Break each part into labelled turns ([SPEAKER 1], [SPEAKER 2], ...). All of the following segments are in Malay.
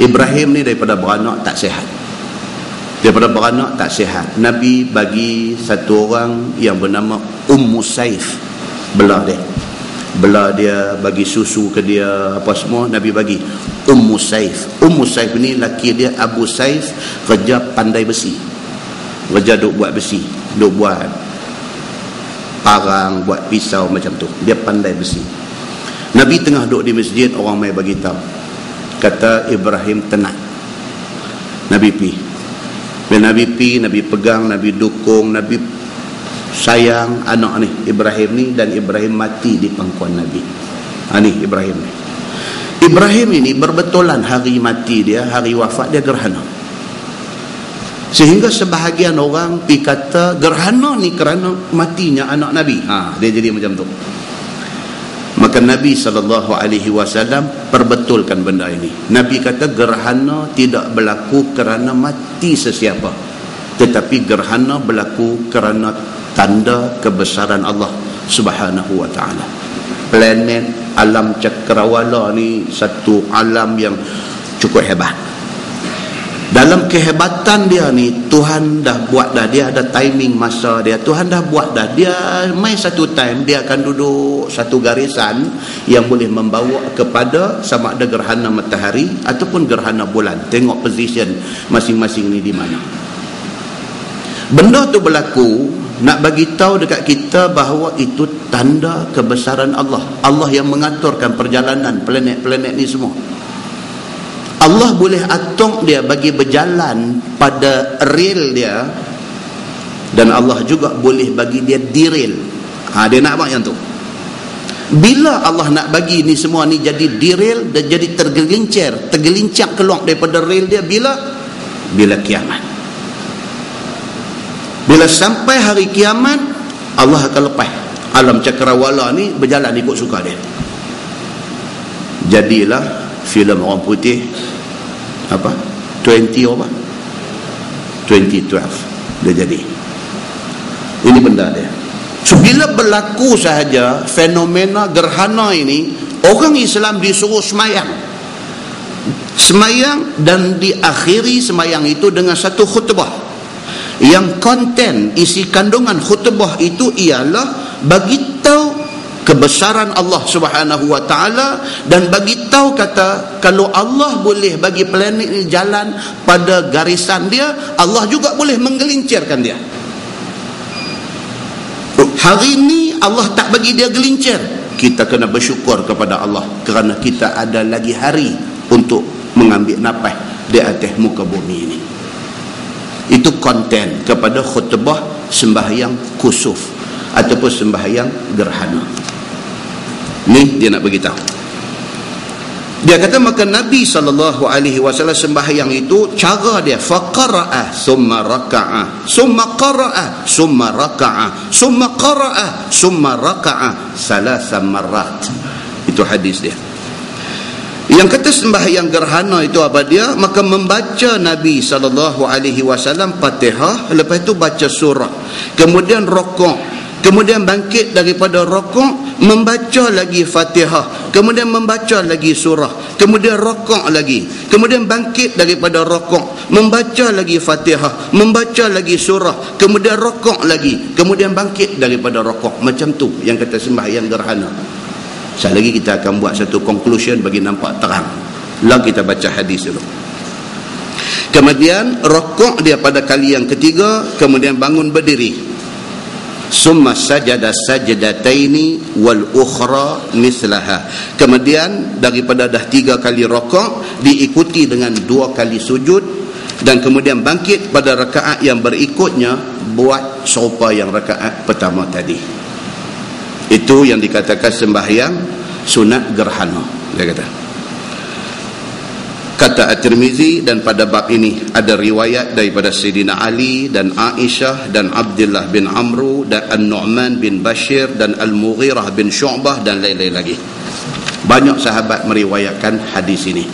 [SPEAKER 1] Ibrahim ni daripada beranak tak sihat. Daripada beranak tak sihat, Nabi bagi satu orang yang bernama Ummu Saif belah dia, bagi susu ke dia, apa semua Nabi bagi Ummu Saif. Ummu Saif ni laki dia Abu Saif, kerja pandai besi, kerja duk buat besi, duk buat parang, buat pisau macam tu, dia pandai besi. Nabi tengah duduk di masjid, orang mai bagi tahu, kata Ibrahim tenang. Nabi Nabi pegang, Nabi dukung, Nabi sayang anak ni Ibrahim ni, dan Ibrahim mati di pangkuan Nabi. Ni Ibrahim ni. Ibrahim ini berbetulan hari mati dia, hari wafat dia gerhana. Sehingga sebahagian orang pergi kata gerhana ni kerana matinya anak Nabi. Dia jadi macam tu. Maka Nabi SAW perbetulkan benda ini. Nabi kata gerhana tidak berlaku kerana mati sesiapa, tetapi gerhana berlaku kerana tanda kebesaran Allah Subhanahu wa ta'ala. Planet alam cakrawala ni satu alam yang cukup hebat. Dalam kehebatan dia ni, Tuhan dah buat dah, dia ada timing masa dia, Tuhan dah buat dah. Dia main satu time, dia akan duduk satu garisan yang boleh membawa kepada sama ada gerhana matahari ataupun gerhana bulan. Tengok position masing-masing ni di mana. Benda tu berlaku nak bagi tahu dekat kita bahawa itu tanda kebesaran Allah. Allah yang mengaturkan perjalanan planet-planet ni semua. Allah boleh atur dia bagi berjalan pada rel dia, dan Allah juga boleh bagi dia derail. Dia nak buat yang tu. Bila Allah nak bagi ni semua ni jadi derail dan jadi tergelincir keluar daripada rel dia, bila kiamat. Bila sampai hari kiamat, Allah akan lepas alam cakrawala ni berjalan ikut suka dia. Jadilah filem orang putih 2012 dia jadi. Ini benda dia. So bila berlaku sahaja fenomena gerhana ini, orang Islam disuruh semayang dan diakhiri semayang itu dengan satu khutbah yang konten isi kandungan khutbah itu ialah bagi tahu kebesaran Allah Subhanahu wa ta'ala, dan bagi tahu kata kalau Allah boleh bagi planet ini jalan pada garisan dia, Allah juga boleh menggelincirkan dia. Hari ini Allah tak bagi dia gelincir, kita kena bersyukur kepada Allah kerana kita ada lagi hari untuk mengambil nafas di atas muka bumi ini. Itu konten kepada khutbah sembahyang kusuf ataupun sembahyang gerhana. Ni dia nak beritahu. Dia kata maka Nabi SAW sembahyang itu cara dia faqara'a summa raka'a summa qara'a summa raka'a summa qara'a summa raka'a salasa marrat. Itu hadis dia. Yang kata sembahyang gerhana itu apa dia? Maka membaca Nabi SAW Fatihah, lepas itu baca surah, kemudian rokok, kemudian bangkit daripada rokok, membaca lagi Fatihah, kemudian membaca lagi surah, kemudian rokok lagi, kemudian bangkit daripada rokok, membaca lagi Fatihah, membaca lagi surah, kemudian rokok lagi, kemudian bangkit daripada rokok. Macam tu yang kata sembahyang gerhana. Sekali lagi kita akan buat satu conclusion bagi nampak terang. Lalu kita baca hadis dulu. Kemudian rokok dia pada kali yang ketiga, kemudian bangun berdiri. Summa sajada sajdataini wal ukhra mislaha. Kemudian daripada dah 3 kali rokok diikuti dengan 2 kali sujud, dan kemudian bangkit pada rakaat yang berikutnya buat serupa yang rakaat pertama tadi. Itu yang dikatakan sembahyang sunat gerhana, dia kata. Kata At-Tirmizi, dan pada bab ini ada riwayat daripada Sayyidina Ali dan Aisyah dan Abdullah bin Amru dan An-Nu'man bin Bashir dan Al-Mughirah bin Syu'bah dan lain-lain lagi. Banyak sahabat meriwayatkan hadis ini.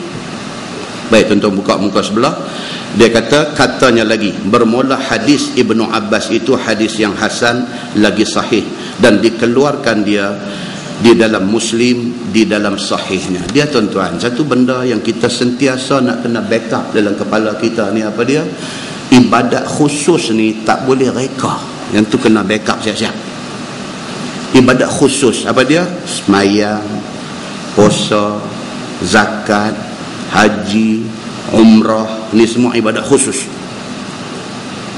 [SPEAKER 1] Baik, tuan-tuan buka muka sebelah. Dia kata, katanya lagi, bermula hadis Ibnu Abbas itu hadis yang hasan lagi sahih, dan dikeluarkan dia di dalam Muslim, di dalam sahihnya. Dia tuan-tuan, satu benda yang kita sentiasa nak kena backup dalam kepala kita ni apa dia? Ibadat khusus ni tak boleh reka. Yang tu kena backup siap-siap. Ibadat khusus apa dia? Semayang, puasa, zakat, haji, umrah, ni semua ibadat khusus.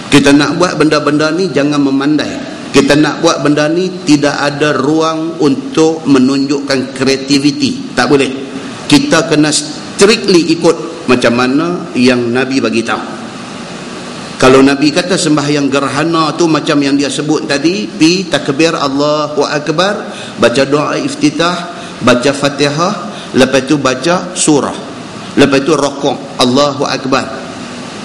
[SPEAKER 1] Kita nak buat benda-benda ni jangan memandai. Kita nak buat benda ni tidak ada ruang untuk menunjukkan kreativiti. Tak boleh. Kita kena strictly ikut macam mana yang Nabi bagi tahu. Kalau Nabi kata sembahyang gerhana tu macam yang dia sebut tadi, pi takbir Allahu Akbar, baca doa iftitah, baca Fatihah, lepas tu baca surah, lepas tu rakaat Allahu Akbar,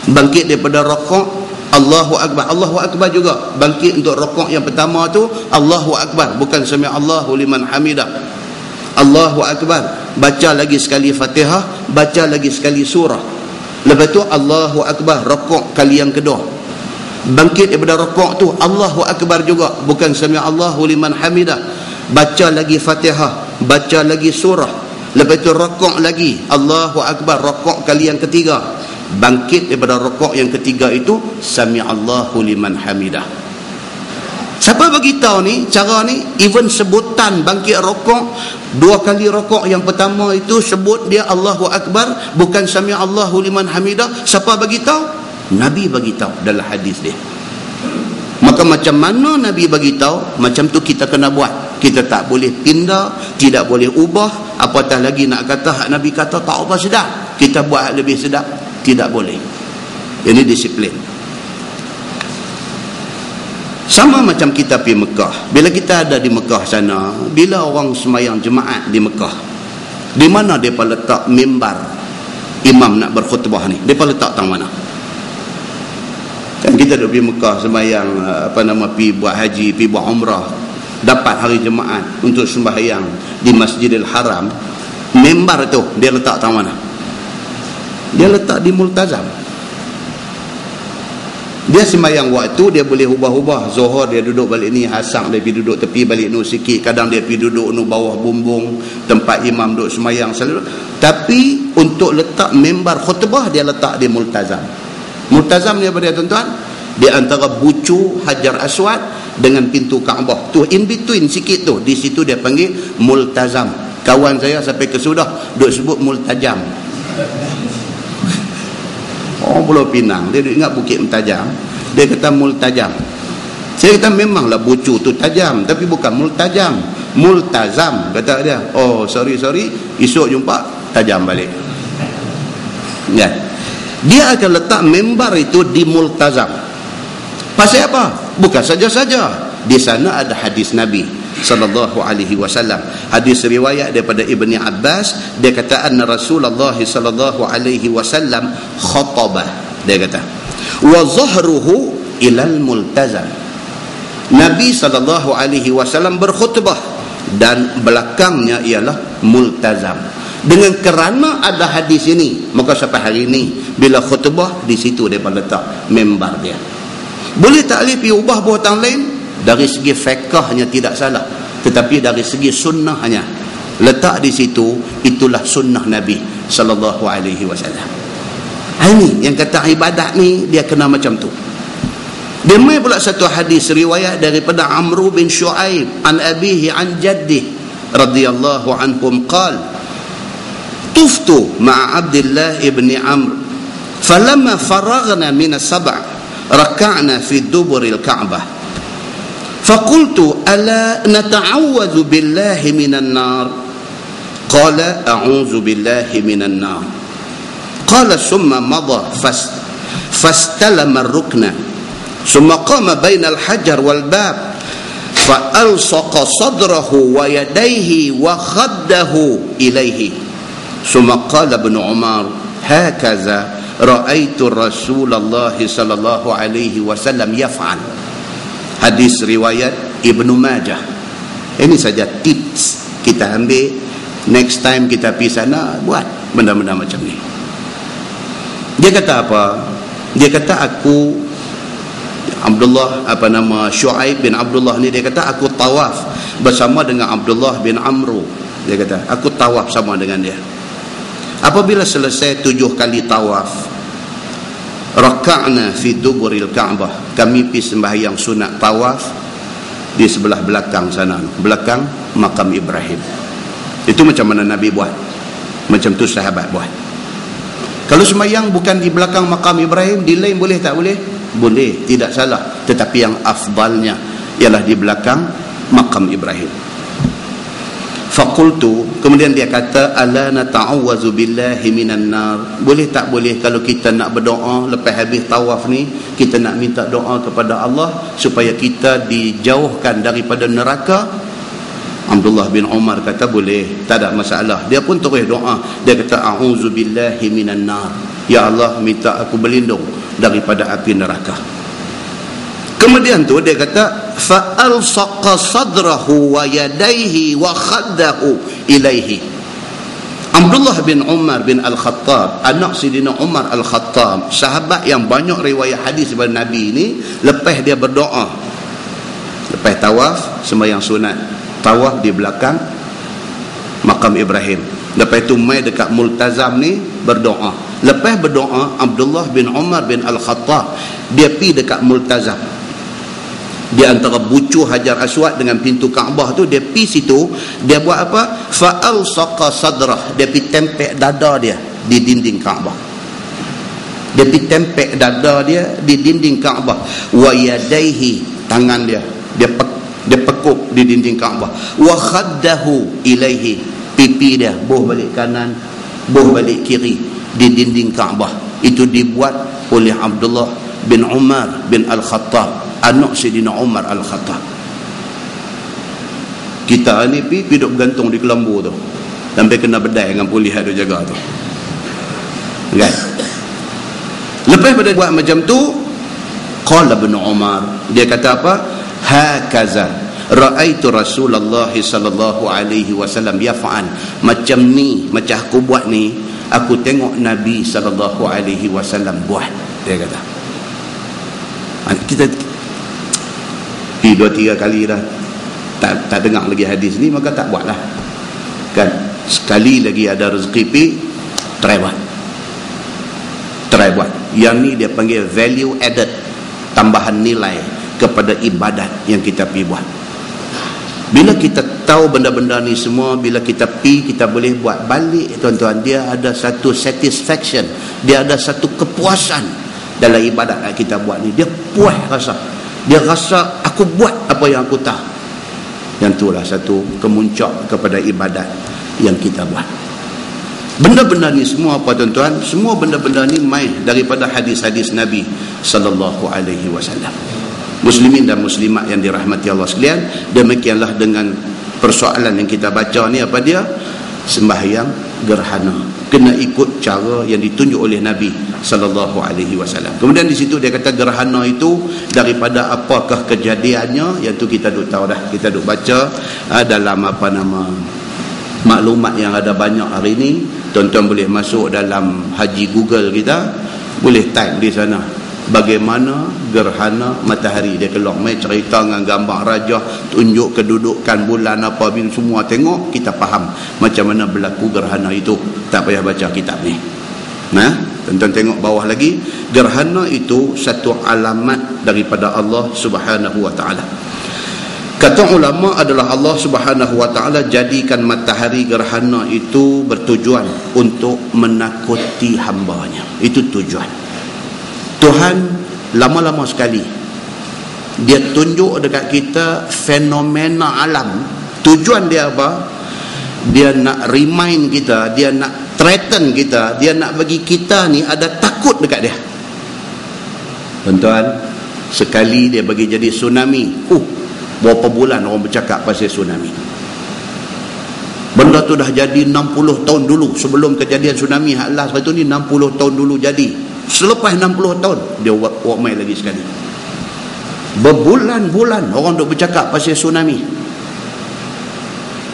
[SPEAKER 1] bangkit daripada rakaat Allahu Akbar, Allahu Akbar juga bangkit untuk rakaat yang pertama tu Allahu Akbar, bukan sami Allahu liman hamidah, Allahu Akbar, baca lagi sekali Fatihah, baca lagi sekali surah, lepas tu Allahu Akbar rakaat kali yang kedua, bangkit daripada rakaat tu Allahu Akbar juga, bukan sami Allahu liman hamidah, baca lagi Fatihah, baca lagi surah, lepas tu rakaat lagi Allahu Akbar rakaat kali yang ketiga, bangkit daripada rakaat yang ketiga itu sami Allahu liman hamidah. Siapa bagi tahu ni cara ni? Even sebutan bangkit rakaat, dua kali rakaat yang pertama itu sebut dia Allahu Akbar, bukan sami Allahu liman hamidah. Siapa bagi tahu? Nabi bagi tahu dalam hadis dia. Maka macam mana Nabi bagi tahu, macam tu kita kena buat. Kita tak boleh pindah, tidak boleh ubah, apatah lagi nak kata hak Nabi kata tak apa sedap, kita buat hak lebih sedap, tidak boleh. Ini disiplin. Sama macam kita pergi Mekah. Bila kita ada di Mekah sana, bila orang semayang jemaat di Mekah, di mana mereka letak mimbar imam nak berkhutbah ni? Mereka letak tang mana? Kan kita duduk pergi Mekah semayang pergi buat haji, pergi buat umrah, dapat hari jemaat untuk sembahyang di Masjidil Haram, mimbar tu dia letak tang mana? Dia letak di multazam. Dia sembahyang waktu dia boleh ubah-ubah. Zuhur dia duduk balik ni, asar dia pergi duduk tepi balik nu sikit, kadang dia pergi duduk nu bawah bumbung tempat imam duduk sembahyang selalu. Tapi untuk letak mimbar khutbah dia letak di multazam. Multazam ni apa dia tuan-tuan? Di antara bucu Hajar Aswad dengan pintu Kaabah. Tu in between sikit tu, di situ dia panggil multazam. Kawan saya sampai ke Sudah duk sebut multajam. Orang Pulau Pinang dia ingat Bukit Mentajam, dia kata multajam. Saya kata memanglah bucu tu tajam, tapi bukan multajam, multazam kata dia. Oh sorry, esok jumpa tajam balik ya. Dia akan letak mimbar itu di multazam. Pasal apa? Bukan saja-saja di sana ada hadis Nabi sallallahu alaihi wasallam. Hadis riwayat daripada Ibni Abbas, dia kata anna Rasulullah sallallahu alaihi wasallam khatabah. Dia kata wa zahruhu ilal multazam. Nabi sallallahu alaihi wasallam berkhutbah dan belakangnya ialah multazam. Dengan kerana ada hadis ini, maka sampai hari ini bila khutbah di situ dia letak mimbar dia. Boleh tak boleh pergi ubah buatan lain? Dari segi fiqahnya tidak salah, tetapi dari segi sunnahnya letak di situ, itulah sunnah Nabi sallallahu alaihi wasallam. Ini yang kata ibadat ni dia kena macam tu. Dia mai pula satu hadis riwayat daripada Amr bin Shu'aib an abihi an jaddih radhiyallahu anhum qala tuftu ma'a Abdullah ibn Amr falamma faraghna min as-sab' raka'na fi duburil Ka'bah فقلت ألا نتعوذ بالله من النار قال أعوذ بالله من النار قال ثم مضى فاستلم الركن ثم قام بين الحجر والباب فألصق صدره ويديه وخده إليه ثم قال ابن عمر هكذا رأيت رسول الله صلى الله عليه وسلم يفعل. Hadis riwayat Ibnu Majah. Ini saja tips kita ambil, next time kita pergi sana buat benda-benda macam ni. Dia kata apa? Dia kata aku Abdullah Shu'aib bin Abdullah ni, dia kata aku tawaf bersama dengan Abdullah bin Amru. Dia kata, aku tawaf sama dengan dia. Apabila selesai 7 kali tawaf, raka'na fi duburil Ka'bah, kami pergi sembahyang sunat tawaf di sebelah belakang sana, belakang makam Ibrahim. Itu macam mana Nabi buat, macam tu sahabat buat. Kalau sembahyang bukan di belakang makam Ibrahim, di lain boleh tak boleh? Boleh, tidak salah. Tetapi yang afdalnya ialah di belakang makam Ibrahim. Faqultu, kemudian dia kata, ala nata'awwazu billahi minan nar. Boleh tak boleh kalau kita nak berdoa lepas habis tawaf ni, kita nak minta doa kepada Allah supaya kita dijauhkan daripada neraka? Abdullah bin Umar kata boleh, tak ada masalah. Dia pun terus doa. Dia kata, a'udzu billahi minan nar. Ya Allah, minta aku berlindung daripada api neraka. Kemudian tu dia kata, fa'alsaqa sadrahu wa yadayhi wa khaddahu ilaihi. Abdullah bin Umar bin Al-Khattab, anak Sidina Umar Al-Khattab, sahabat yang banyak riwayat hadis daripada Nabi ni, lepas dia berdoa, lepas tawaf, sembahyang sunat tawaf di belakang makam Ibrahim, lepas itu mai dekat multazam ni berdoa. Lepas berdoa, Abdullah bin Umar bin Al-Khattab dia pergi dekat multazam, di antara bucu Hajar Aswad dengan pintu Kaabah tu, dia pergi situ. Dia buat apa? Fa'alsaqa sadrah, dia pergi tempek dada dia di dinding Kaabah. Dia pergi tempek dada dia di dinding Kaabah. Wa yadaihi, tangan dia dia pekuk di dinding Kaabah. Wa khaddahu ilaihi, pipi dia buh balik kanan, buh balik kiri di dinding Kaabah. Itu dibuat oleh Abdullah bin Umar bin Al-Khattab, anak Sayyidina Umar Al-Khattab. Kita ni pergi duduk bergantung di kelambu tu sampai kena bedai dengan polis ada jaga tu kan. Lepas pada buat macam tu, qala bin Umar, dia kata apa? Hakaza ra'aitu Rasulullah sallallahu alaihi wasallam yaf'al. Macam ni, macam aku buat ni, aku tengok Nabi sallallahu alaihi wasallam buat. Dia kata, kita 2-3 kali dah tak dengar lagi hadis ni, maka tak buat lah kan. Sekali lagi ada rezeki pi, try buat. Yang ni dia panggil value added, tambahan nilai kepada ibadat yang kita pi buat. Bila kita tahu benda-benda ni semua, bila kita pi, kita boleh buat balik, tuan-tuan, dia ada satu satisfaction, dia ada satu kepuasan dalam ibadat yang kita buat ni. Dia puas rasa, dia rasa aku buat apa yang aku tahu. Yang itulah satu kemuncak kepada ibadat yang kita buat. Benda-benda ni semua apa tuan-tuan? Semua benda-benda ni mai daripada hadis-hadis Nabi sallallahu alaihi wasallam. Muslimin dan muslimat yang dirahmati Allah sekalian, demikianlah dengan persoalan yang kita baca ni. Apa dia? Sembahyang gerhana kena ikut cara yang ditunjuk oleh Nabi sallallahu alaihi wasallam. Kemudian di situ dia kata gerhana itu daripada apakah kejadiannya, yang tu kita duk tahu dah, kita duk baca dalam maklumat yang ada banyak hari ni. Tuan-tuan boleh masuk dalam haji Google kita, boleh type di sana bagaimana gerhana matahari dia keluar, mai cerita dengan gambar raja, tunjuk kedudukan bulan apa bin, semua tengok, kita faham macam mana berlaku gerhana itu. Tak payah baca kitab ni. Tuan-tuan tengok bawah lagi, gerhana itu satu alamat daripada Allah Subhanahu wa taala. Kata ulama adalah Allah Subhanahu wa taala jadikan matahari gerhana itu bertujuan untuk menakuti hamba-Nya. Itu tujuan. Tuhan lama-lama sekali dia tunjuk dekat kita fenomena alam. Tujuan dia apa? Dia nak remind kita, dia nak threaten kita, dia nak bagi kita ni ada takut dekat dia. Tuan-tuan, sekali dia bagi jadi tsunami. Berapa bulan orang bercakap pasal tsunami. Benda tu dah jadi 60 tahun dulu sebelum kejadian tsunami hak last itu ni, 60 tahun dulu jadi. Selepas 60 tahun dia buat mai lagi sekali. Berbulan-bulan orang duk bercakap pasal tsunami.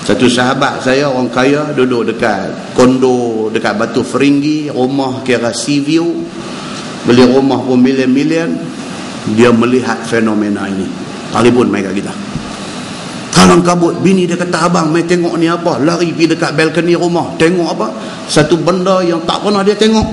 [SPEAKER 1] Satu sahabat saya orang kaya duduk dekat kondo dekat Batu Feringgi, rumah kira sea view, beli rumah pun million-million. Dia melihat fenomena ini, telefon mai kat kita. Kalang kabut, bini dia kata, abang mai tengok ni apa, lari pergi dekat balkoni rumah, tengok apa, satu benda yang tak pernah dia tengok.